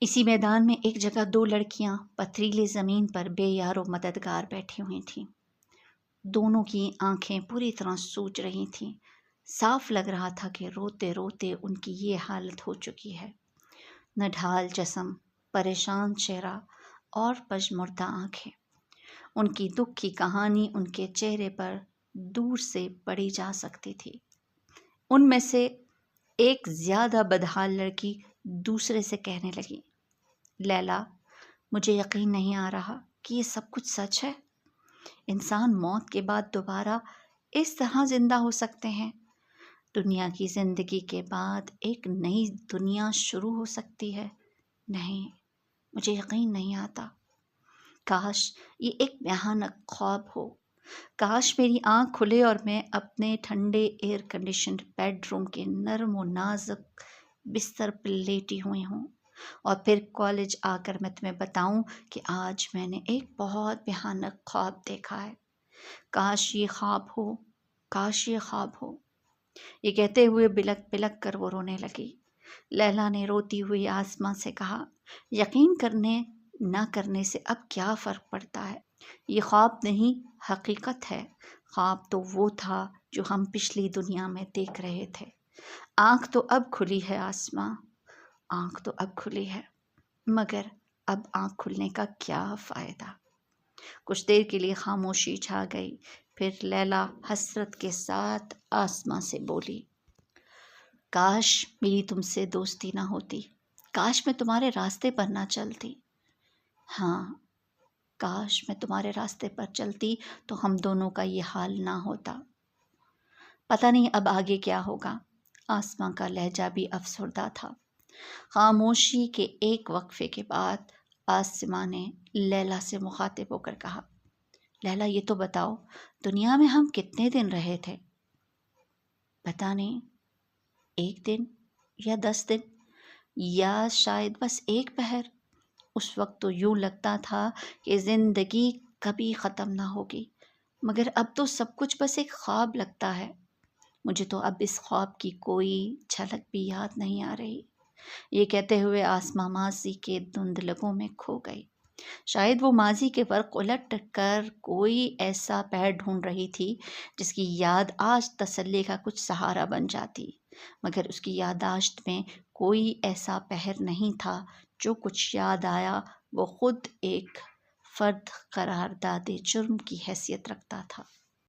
اسی میدان میں ایک جگہ دو لڑکیاں پتھریلی زمین پر بے یار و مددگار بیٹھی ہوئی تھیں۔ دونوں کی آنکھیں پوری طرح سوج رہی تھیں۔ صاف لگ رہا تھا کہ روتے روتے ان کی یہ حالت ہو چکی ہے۔ نڈھال جسم، پریشان چہرہ اور پژمردہ آنکھیں۔ ان کی دکھ کی کہانی ان کے چہرے پر دور سے پڑھی جا سکتی تھی۔ ان میں سے ایک زیادہ بدحال لڑکی دوسرے سے کہنے لگی، لیلا، مجھے یقین نہیں آ رہا کہ یہ سب کچھ سچ ہے۔ انسان موت کے بعد دوبارہ اس طرح زندہ ہو سکتے ہیں۔ دنیا کی زندگی کے بعد ایک نئی دنیا شروع ہو سکتی ہے۔ نہیں، مجھے یقین نہیں آتا۔ کاش یہ ایک بھیانک خواب ہو۔ کاش میری آنکھ کھلے اور میں اپنے ٹھنڈے ایئر کنڈیشنڈ بیڈ روم کے نرم و نازک بستر پر لیٹی ہوئی ہوں، اور پھر کالج آ کر میں تمہیں بتاؤں کہ آج میں نے ایک بہت بھیانک خواب دیکھا ہے۔ کاش یہ خواب ہو، کاش یہ خواب ہو۔ یہ کہتے ہوئے بلک بلک کر وہ رونے لگی۔ لیلا نے روتی ہوئی آسماں سے کہا، یقین کرنے نہ کرنے سے اب کیا فرق پڑتا ہے؟ یہ خواب نہیں، حقیقت ہے۔ خواب تو وہ تھا جو ہم پچھلی دنیا میں دیکھ رہے تھے۔ آنکھ تو اب کھلی ہے آسماں، آنکھ تو اب کھلی ہے، مگر اب آنکھ کھلنے کا کیا فائدہ؟ کچھ دیر کے لیے خاموشی چھا گئی، پھر لیلا حسرت کے ساتھ آسماں سے بولی، کاش میری تم سے دوستی نہ ہوتی، کاش میں تمہارے راستے پر نہ چلتی۔ ہاں، کاش میں تمہارے راستے پر چلتی تو ہم دونوں کا یہ حال نہ ہوتا۔ پتہ نہیں اب آگے کیا ہوگا۔ آسماں کا لہجہ بھی افسردہ تھا۔ خاموشی کے ایک وقفے کے بعد آسماں نے لیلا سے مخاطب ہو کر کہا، لیلا، یہ تو بتاؤ، دنیا میں ہم کتنے دن رہے تھے؟ پتہ نہیں، 1 دن یا 10 دن، یا شاید بس ایک پہر۔ اس وقت تو یوں لگتا تھا کہ زندگی کبھی ختم نہ ہوگی، مگر اب تو سب کچھ بس ایک خواب لگتا ہے۔ مجھے تو اب اس خواب کی کوئی جھلک بھی یاد نہیں آ رہی۔ یہ کہتے ہوئے آسماں ماضی کے دھندلکوں میں کھو گئی۔ شاید وہ ماضی کے ورق الٹ کر کوئی ایسا پہر ڈھونڈ رہی تھی جس کی یاد آج تسلی کا کچھ سہارا بن جاتی، مگر اس کی یادداشت میں کوئی ایسا پہر نہیں تھا۔ جو کچھ یاد آیا وہ خود ایک فرد قرار دادے جرم کی حیثیت رکھتا تھا۔